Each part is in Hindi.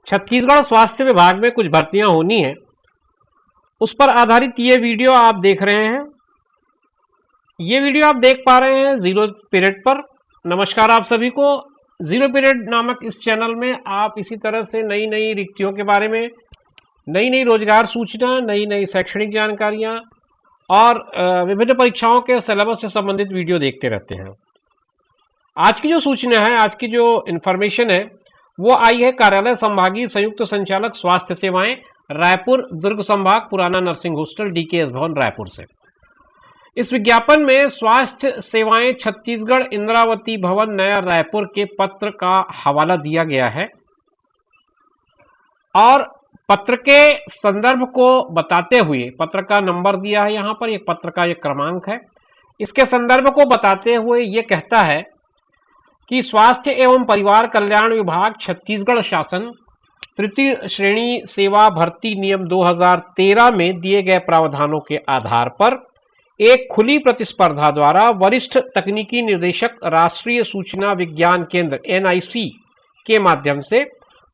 छत्तीसगढ़ स्वास्थ्य विभाग में कुछ भर्तियां होनी है, उस पर आधारित ये वीडियो आप देख रहे हैं। ये वीडियो आप देख पा रहे हैं जीरो पीरियड पर। नमस्कार आप सभी को। जीरो पीरियड नामक इस चैनल में आप इसी तरह से नई नई रिक्तियों के बारे में, नई नई रोजगार सूचना, नई नई शैक्षणिक जानकारियां और विभिन्न परीक्षाओं के सिलेबस से संबंधित वीडियो देखते रहते हैं। आज की जो सूचना है, आज की जो इन्फॉर्मेशन है, वो आई है कार्यालय संभागीय संयुक्त संचालक स्वास्थ्य सेवाएं रायपुर दुर्ग संभाग पुराना नर्सिंग हॉस्टल डीकेएस भवन रायपुर से। इस विज्ञापन में स्वास्थ्य सेवाएं छत्तीसगढ़ इंद्रावती भवन नया रायपुर के पत्र का हवाला दिया गया है और पत्र के संदर्भ को बताते हुए पत्र का नंबर दिया है, यहाँ पर एक पत्र का एक क्रमांक है। इसके संदर्भ को बताते हुए ये कहता है कि स्वास्थ्य एवं परिवार कल्याण विभाग छत्तीसगढ़ शासन तृतीय श्रेणी सेवा भर्ती नियम 2013 में दिए गए प्रावधानों के आधार पर एक खुली प्रतिस्पर्धा द्वारा वरिष्ठ तकनीकी निर्देशक राष्ट्रीय सूचना विज्ञान केंद्र एनआईसी के माध्यम से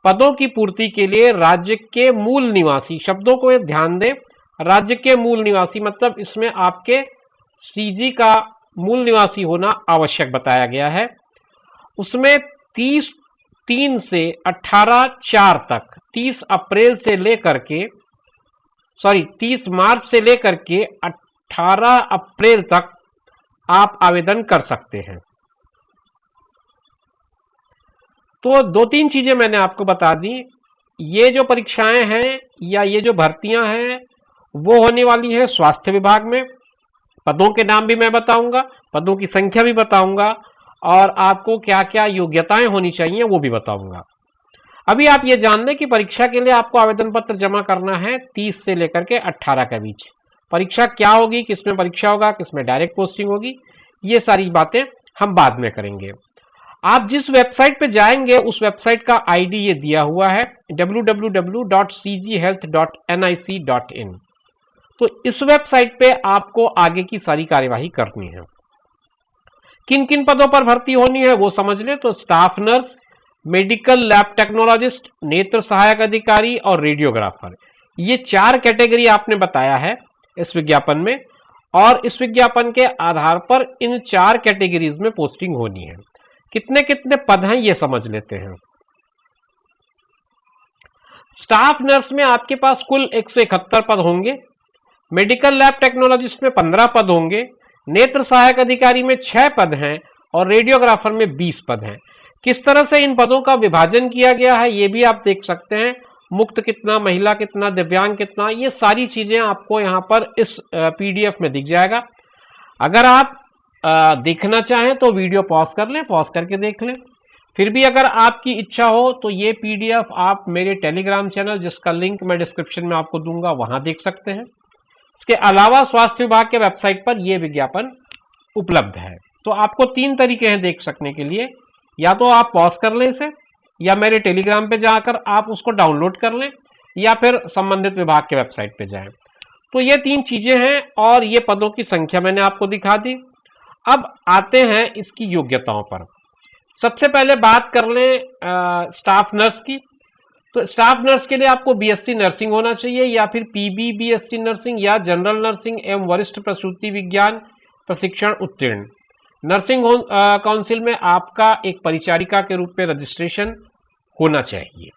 पदों की पूर्ति के लिए राज्य के मूल निवासी, शब्दों को ध्यान दें, राज्य के मूल निवासी मतलब इसमें आपके सीजी का मूल निवासी होना आवश्यक बताया गया है। उसमें 30/3 से 18/4 तक, 30 मार्च से लेकर के 18 अप्रैल तक आप आवेदन कर सकते हैं। तो 2-3 चीजें मैंने आपको बता दी। ये जो परीक्षाएं हैं या ये जो भर्तियां हैं वो होने वाली है स्वास्थ्य विभाग में। पदों के नाम भी मैं बताऊंगा, पदों की संख्या भी बताऊंगा और आपको क्या क्या योग्यताएं होनी चाहिए वो भी बताऊंगा। अभी आप ये जान लें कि परीक्षा के लिए आपको आवेदन पत्र जमा करना है 30 से लेकर के 18 के बीच। परीक्षा क्या होगी, किसमें परीक्षा होगा, किसमें डायरेक्ट पोस्टिंग होगी, ये सारी बातें हम बाद में करेंगे। आप जिस वेबसाइट पे जाएंगे उस वेबसाइट का आईडी ये दिया हुआ है www.cghealth.nic.in। तो इस वेबसाइट पे आपको आगे की सारी कार्यवाही करनी है। किन किन पदों पर भर्ती होनी है वो समझ ले। तो staff nurse, medical lab technologist, नेत्र सहायक अधिकारी और रेडियोग्राफर, ये 4 कैटेगरी आपने बताया है इस विज्ञापन में और इस विज्ञापन के आधार पर इन 4 कैटेगरीज में पोस्टिंग होनी है। कितने कितने पद हैं ये समझ लेते हैं। स्टाफ नर्स में आपके पास कुल 171 पद होंगे, मेडिकल लैब टेक्नोलॉजिस्ट में 15 पद होंगे, नेत्र सहायक अधिकारी में 6 पद हैं और रेडियोग्राफर में 20 पद हैं। किस तरह से इन पदों का विभाजन किया गया है ये भी आप देख सकते हैं। मुक्त कितना, महिला कितना, दिव्यांग कितना, ये सारी चीजें आपको यहाँ पर इस पीडीएफ में दिख जाएगा। अगर आप देखना चाहें तो वीडियो पॉज कर लें, पॉज करके देख लें। फिर भी अगर आपकी इच्छा हो तो ये पीडीएफ आप मेरे टेलीग्राम चैनल, जिसका लिंक मैं डिस्क्रिप्शन में आपको दूंगा, वहां देख सकते हैं। इसके अलावा स्वास्थ्य विभाग के वेबसाइट पर यह विज्ञापन उपलब्ध है। तो आपको 3 तरीके हैं देख सकने के लिए। या तो आप पॉज कर लें इसे, या मेरे टेलीग्राम पे जाकर आप उसको डाउनलोड कर लें, या फिर संबंधित विभाग के वेबसाइट पे जाएं। तो ये 3 चीजें हैं और ये पदों की संख्या मैंने आपको दिखा दी। अब आते हैं इसकी योग्यताओं पर। सबसे पहले बात कर लें स्टाफ नर्स की। तो स्टाफ नर्स के लिए आपको बीएससी नर्सिंग होना चाहिए या फिर पीबीबीएससी नर्सिंग या जनरल नर्सिंग एवं वरिष्ठ प्रसूति विज्ञान प्रशिक्षण उत्तीर्ण। नर्सिंग काउंसिल में आपका एक परिचारिका के रूप में रजिस्ट्रेशन होना चाहिए।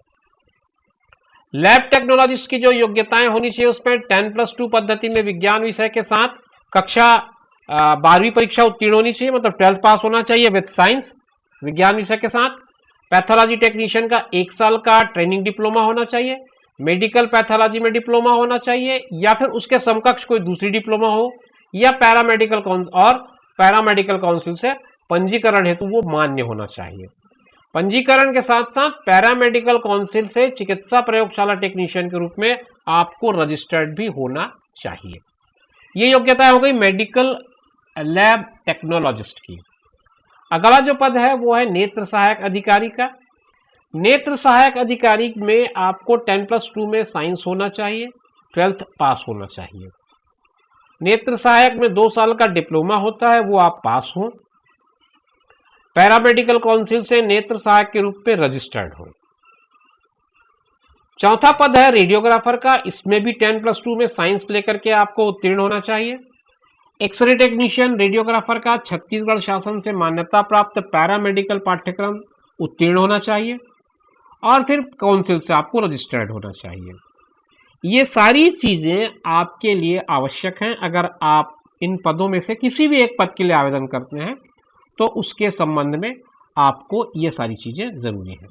लैब टेक्नोलॉजिस्ट की जो योग्यताएं होनी चाहिए उसमें 10+2 पद्धति में विज्ञान विषय के साथ कक्षा 12वीं परीक्षा उत्तीर्ण होनी चाहिए, मतलब 12th पास होना चाहिए विद साइंस, विज्ञान विषय के साथ। पैथोलॉजी टेक्नीशियन का 1 साल का ट्रेनिंग डिप्लोमा होना चाहिए, मेडिकल पैथोलॉजी में डिप्लोमा होना चाहिए या फिर उसके समकक्ष कोई दूसरी डिप्लोमा हो, या पैरामेडिकल काउंसिल से पंजीकरण हेतु वो मान्य होना चाहिए। पंजीकरण के साथ साथ पैरामेडिकल काउंसिल से चिकित्सा प्रयोगशाला टेक्नीशियन के रूप में आपको रजिस्टर्ड भी होना चाहिए। ये योग्यता हो गई मेडिकल लैब टेक्नोलॉजिस्ट की। अगला जो पद है वो है नेत्र सहायक अधिकारी का। नेत्र सहायक अधिकारी में आपको 10+2 में साइंस होना चाहिए, 12th पास होना चाहिए। नेत्र सहायक में 2 साल का डिप्लोमा होता है, वो आप पास हो। पैरामेडिकल काउंसिल से नेत्र सहायक के रूप में रजिस्टर्ड हो। चौथा पद है रेडियोग्राफर का, इसमें भी 10+2 में साइंस लेकर के आपको उत्तीर्ण होना चाहिए। एक्सरे टेक्नीशियन रेडियोग्राफर का छत्तीसगढ़ शासन से मान्यता प्राप्त पैरामेडिकल पाठ्यक्रम उत्तीर्ण होना चाहिए और फिर काउंसिल से आपको रजिस्टर्ड होना चाहिए। ये सारी चीजें आपके लिए आवश्यक हैं। अगर आप इन पदों में से किसी भी एक पद के लिए आवेदन करते हैं तो उसके संबंध में आपको ये सारी चीजें जरूरी है।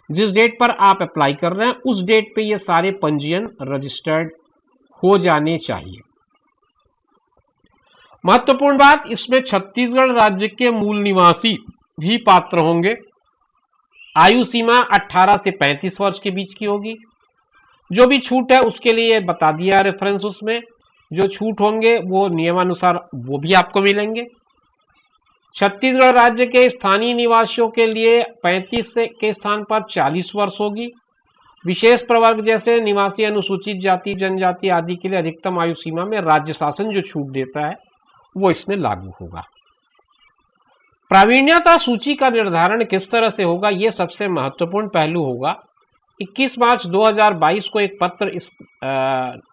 जिस डेट पर आप अप्लाई कर रहे हैं उस डेट पे ये सारे पंजीयन रजिस्टर्ड हो जाने चाहिए। महत्वपूर्ण बात, इसमें छत्तीसगढ़ राज्य के मूल निवासी भी पात्र होंगे। आयु सीमा 18 से 35 वर्ष के बीच की होगी। जो भी छूट है उसके लिए बता दिया रेफरेंस, उसमें जो छूट होंगे वो नियमानुसार वो भी आपको मिलेंगे। छत्तीसगढ़ राज्य के स्थानीय निवासियों के लिए 35 से के स्थान पर 40 वर्ष होगी। विशेष प्रवर्ग जैसे निवासी, अनुसूचित जाति, जनजाति आदि के लिए अधिकतम आयु सीमा में राज्य शासन जो छूट देता है वो इसमें लागू होगा। प्रावीण्यता सूची का निर्धारण किस तरह से होगा, ये सबसे महत्वपूर्ण पहलू होगा। 21 मार्च 2022 को एक पत्र इस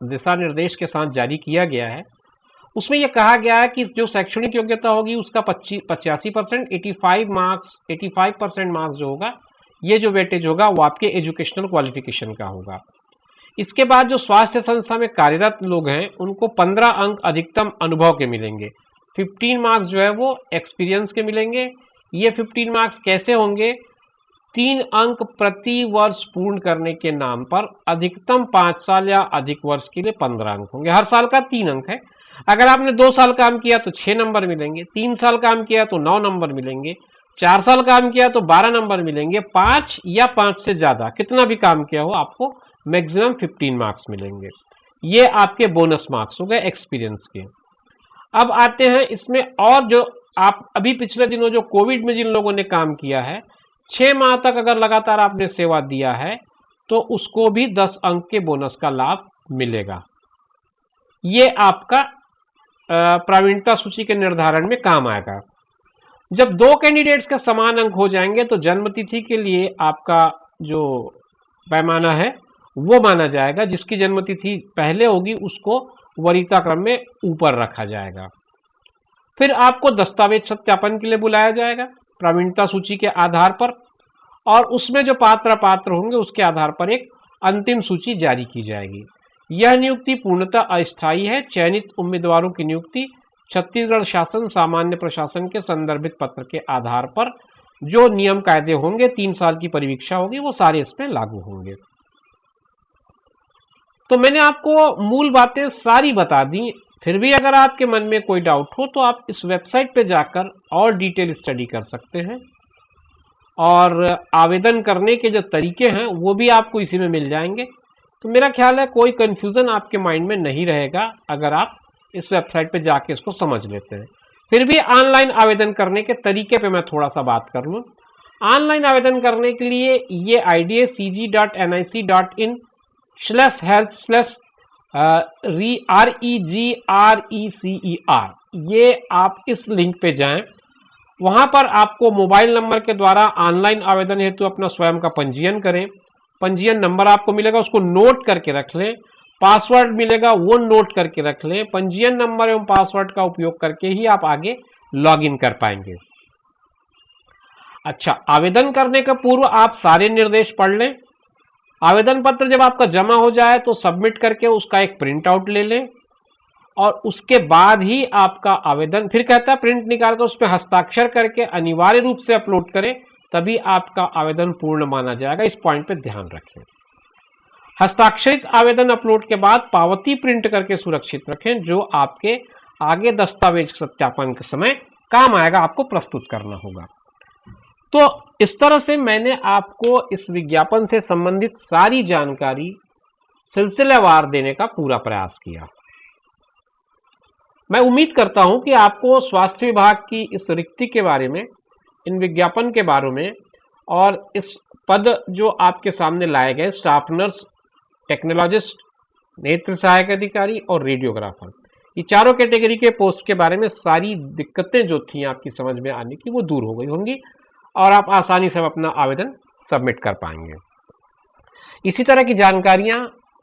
दिशा निर्देश के साथ जारी किया गया है। उसमें यह कहा गया है कि जो शैक्षणिक योग्यता होगी उसका 85%, 85% मार्क्स जो होगा, ये जो वेटेज होगा वो आपके एजुकेशनल क्वालिफिकेशन का होगा। इसके बाद जो स्वास्थ्य संस्था में कार्यरत लोग हैं उनको 15 अंक अधिकतम अनुभव के मिलेंगे। 15 मार्क्स जो है वो एक्सपीरियंस के मिलेंगे। ये 15 मार्क्स कैसे होंगे? 3 अंक प्रति वर्ष पूर्ण करने के नाम पर अधिकतम 5 साल या अधिक वर्ष के लिए 15 अंक होंगे। हर साल का 3 अंक है। अगर आपने 2 साल काम किया तो 6 नंबर मिलेंगे, 3 साल काम किया तो 9 नंबर मिलेंगे, 4 साल काम किया तो 12 नंबर मिलेंगे, 5 या 5 से ज्यादा कितना भी काम किया हो आपको मैक्सिमम 15 मार्क्स मिलेंगे। ये आपके बोनस मार्क्स हो गए एक्सपीरियंस के। अब आते हैं इसमें, और जो आप अभी पिछले दिनों जो कोविड में जिन लोगों ने काम किया है, 6 माह तक अगर लगातार आपने सेवा दिया है तो उसको भी 10 अंक के बोनस का लाभ मिलेगा। ये आपका प्रावीण्यता सूची के निर्धारण में काम आएगा। जब 2 कैंडिडेट्स का समान अंक हो जाएंगे तो जन्म तिथि के लिए आपका जो पैमाना है वो माना जाएगा। जिसकी जन्म तिथि पहले होगी उसको वरीयता क्रम में ऊपर रखा जाएगा। फिर आपको दस्तावेज सत्यापन के लिए बुलाया जाएगा प्रावीण्यता सूची के आधार पर, और उसमें जो पात्र होंगे उसके आधार पर एक अंतिम सूची जारी की जाएगी। यह नियुक्ति पूर्णतः अस्थायी है। चयनित उम्मीदवारों की नियुक्ति छत्तीसगढ़ शासन सामान्य प्रशासन के संदर्भित पत्र के आधार पर जो नियम कायदे होंगे, 3 साल की परिवीक्षा होगी, वो सारे इसमें लागू होंगे। तो मैंने आपको मूल बातें सारी बता दी। फिर भी अगर आपके मन में कोई डाउट हो तो आप इस वेबसाइट पे जाकर और डिटेल स्टडी कर सकते हैं, और आवेदन करने के जो तरीके हैं वो भी आपको इसी में मिल जाएंगे। तो मेरा ख्याल है कोई कंफ्यूजन आपके माइंड में नहीं रहेगा अगर आप इस वेबसाइट पे जाके इसको समझ लेते हैं। फिर भी ऑनलाइन आवेदन करने के तरीके पे मैं थोड़ा सा बात कर लूँ। ऑनलाइन आवेदन करने के लिए ये आईडी है cg.nic.in/regreccer। ये आप इस लिंक पे जाएं, वहां पर आपको मोबाइल नंबर के द्वारा ऑनलाइन आवेदन हेतु अपना स्वयं का पंजीयन करें। पंजीयन नंबर आपको मिलेगा, उसको नोट करके रख लें। पासवर्ड मिलेगा, वो नोट करके रख लें। पंजीयन नंबर एवं पासवर्ड का उपयोग करके ही आप आगे लॉगिन कर पाएंगे। अच्छा, आवेदन करने के पूर्व आप सारे निर्देश पढ़ लें। आवेदन पत्र जब आपका जमा हो जाए तो सबमिट करके उसका एक प्रिंट आउट ले लें, और उसके बाद ही आपका आवेदन, फिर कहता है प्रिंट निकाल कर उस पर हस्ताक्षर करके अनिवार्य रूप से अपलोड करें, तभी आपका आवेदन पूर्ण माना जाएगा। इस पॉइंट पे ध्यान रखें। हस्ताक्षरित आवेदन अपलोड के बाद पावती प्रिंट करके सुरक्षित रखें, जो आपके आगे दस्तावेज सत्यापन के समय काम आएगा, आपको प्रस्तुत करना होगा। तो इस तरह से मैंने आपको इस विज्ञापन से संबंधित सारी जानकारी सिलसिलेवार देने का पूरा प्रयास किया। मैं उम्मीद करता हूं कि आपको स्वास्थ्य विभाग की इस रिक्ति के बारे में, इन विज्ञापन के बारे में, और इस पद जो आपके सामने लाए गए स्टाफ नर्स, टेक्नोलॉजिस्ट, नेत्र सहायक अधिकारी और रेडियोग्राफर, ये चारों कैटेगरी के पोस्ट के बारे में सारी दिक्कतें जो थी आपकी समझ में आने की वो दूर हो गई होंगी, और आप आसानी से अपना आवेदन सबमिट कर पाएंगे। इसी तरह की जानकारियां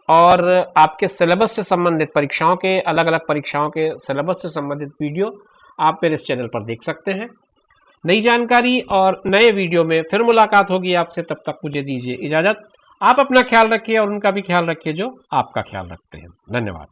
और आपके सिलेबस से संबंधित परीक्षाओं के अलग अलग परीक्षाओं के सिलेबस से संबंधित वीडियो आप मेरे इस चैनल पर देख सकते हैं। नई जानकारी और नए वीडियो में फिर मुलाकात होगी आपसे, तब तक मुझे दीजिए इजाजत। आप अपना ख्याल रखिए और उनका भी ख्याल रखिए जो आपका ख्याल रखते हैं। धन्यवाद।